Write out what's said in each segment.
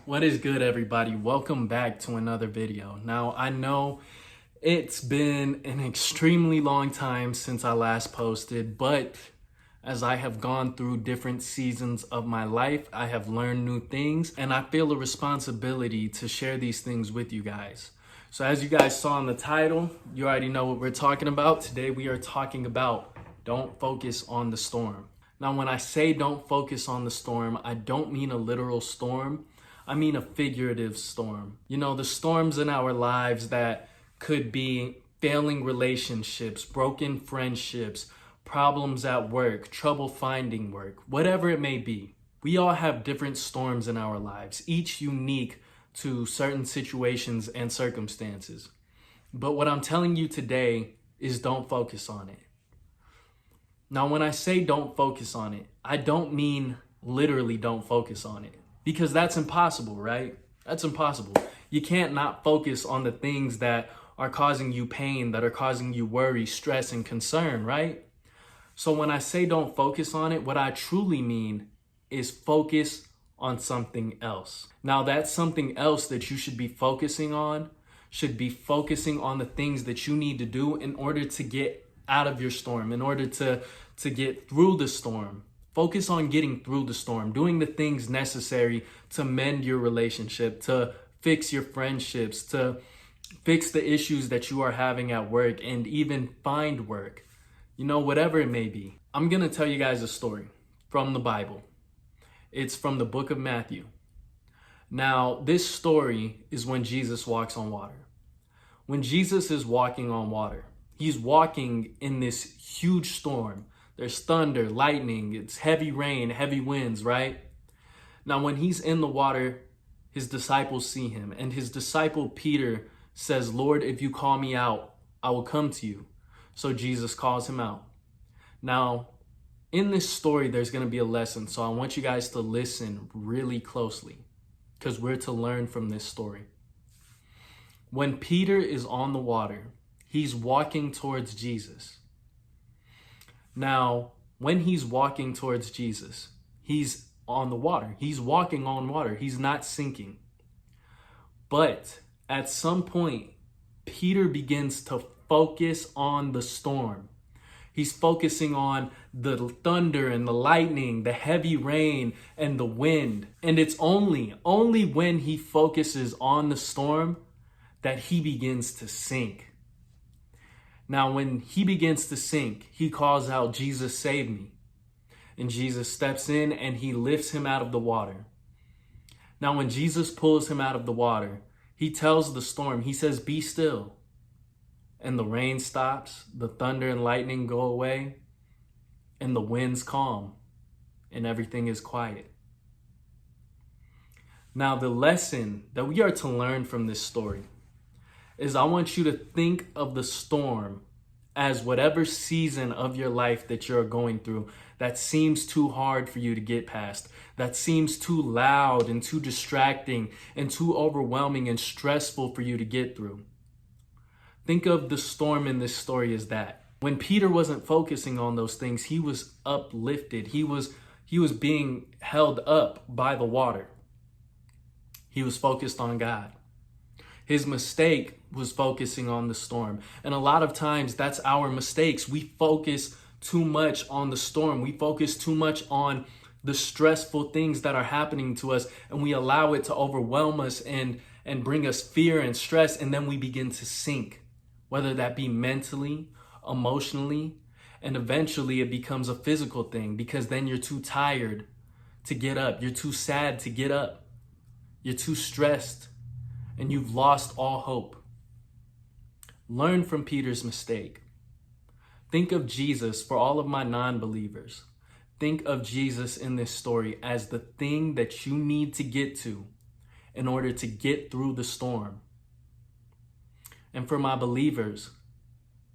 What is good, everybody? Welcome back to another video. Now, I know it's been an extremely long time since I last posted, but as I have gone through different seasons of my life, I have learned new things, and I feel a responsibility to share these things with you guys. So as you guys saw in the title, you already know what we're talking about. Today we are talking about don't focus on the storm. Now, when I say don't focus on the storm, I don't mean a literal storm. I mean a figurative storm. You know, the storms in our lives that could be failing relationships, broken friendships, problems at work, trouble finding work, whatever it may be. We all have different storms in our lives, each unique to certain situations and circumstances. But what I'm telling you today is don't focus on it. Now, when I say don't focus on it, I don't mean literally don't focus on it. Because that's impossible, right? That's impossible. You can't not focus on the things that are causing you pain, that are causing you worry, stress, and concern, right? So when I say don't focus on it, what I truly mean is focus on something else. Now, that's something else that you should be focusing on the things that you need to do in order to get out of your storm, in order to get through the storm. Focus on getting through the storm, doing the things necessary to mend your relationship, to fix your friendships, to fix the issues that you are having at work, and even find work. You know, whatever it may be. I'm going to tell you guys a story from the Bible. It's from the book of Matthew. Now, this story is when Jesus walks on water. When Jesus is walking on water, he's walking in this huge storm. There's thunder, lightning, it's heavy rain, heavy winds, right? Now, when he's in the water, his disciples see him, and his disciple Peter says, "Lord, if you call me out, I will come to you." So Jesus calls him out. Now, in this story, there's going to be a lesson, so I want you guys to listen really closely because we're to learn from this story. When Peter is on the water, he's walking towards Jesus. Now, when he's walking towards Jesus, he's on the water. He's walking on water. He's not sinking. But at some point, Peter begins to focus on the storm. He's focusing on the thunder and the lightning, the heavy rain and the wind. And it's only when he focuses on the storm that he begins to sink. Now, when he begins to sink, he calls out, "Jesus, save me." And Jesus steps in and he lifts him out of the water. Now, when Jesus pulls him out of the water, he tells the storm, he says, "Be still." And the rain stops, the thunder and lightning go away, and the winds calm, and everything is quiet. Now, the lesson that we are to learn from this story is I want you to think of the storm as whatever season of your life that you're going through that seems too hard for you to get past, that seems too loud and too distracting and too overwhelming and stressful for you to get through. Think of the storm in this story as that. When Peter wasn't focusing on those things, he was uplifted. He was being held up by the water. He was focused on God. His mistake was focusing on the storm. And a lot of times that's our mistakes. We focus too much on the storm. We focus too much on the stressful things that are happening to us, and we allow it to overwhelm us and bring us fear and stress, and then we begin to sink, whether that be mentally, emotionally, and eventually it becomes a physical thing because then you're too tired to get up. You're too sad to get up. You're too stressed. And you've lost all hope. Learn from Peter's mistake. Think of Jesus, for all of my non-believers. Think of Jesus in this story as the thing that you need to get to in order to get through the storm. And for my believers,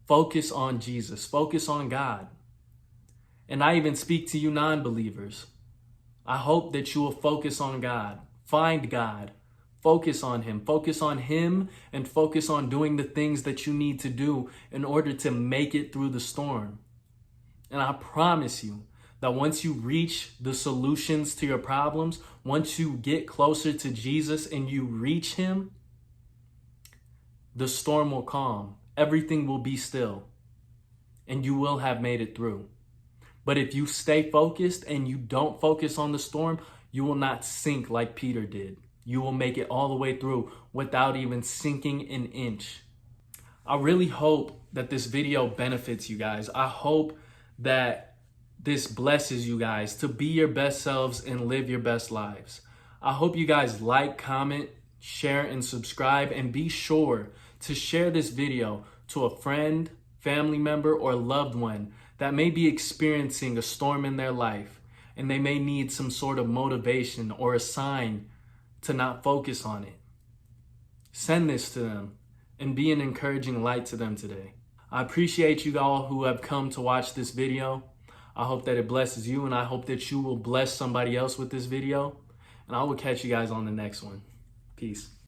focus on Jesus. Focus on God. And I even speak to you non-believers. I hope that you will focus on God. Find God. Focus on him, and focus on doing the things that you need to do in order to make it through the storm. And I promise you, that once you reach the solutions to your problems, once you get closer to Jesus and you reach him, the storm will calm. Everything will be still, and you will have made it through. But if you stay focused and you don't focus on the storm, you will not sink like Peter did. You will make it all the way through without even sinking an inch. I really hope that this video benefits you guys. I hope that this blesses you guys to be your best selves and live your best lives. I hope you guys like, comment, share, and subscribe, and be sure to share this video to a friend, family member, or loved one that may be experiencing a storm in their life, and they may need some sort of motivation or a sign to not focus on it. Send this to them and be an encouraging light to them today. I appreciate you all who have come to watch this video. I hope that it blesses you, and I hope that you will bless somebody else with this video. And I will catch you guys on the next one. Peace.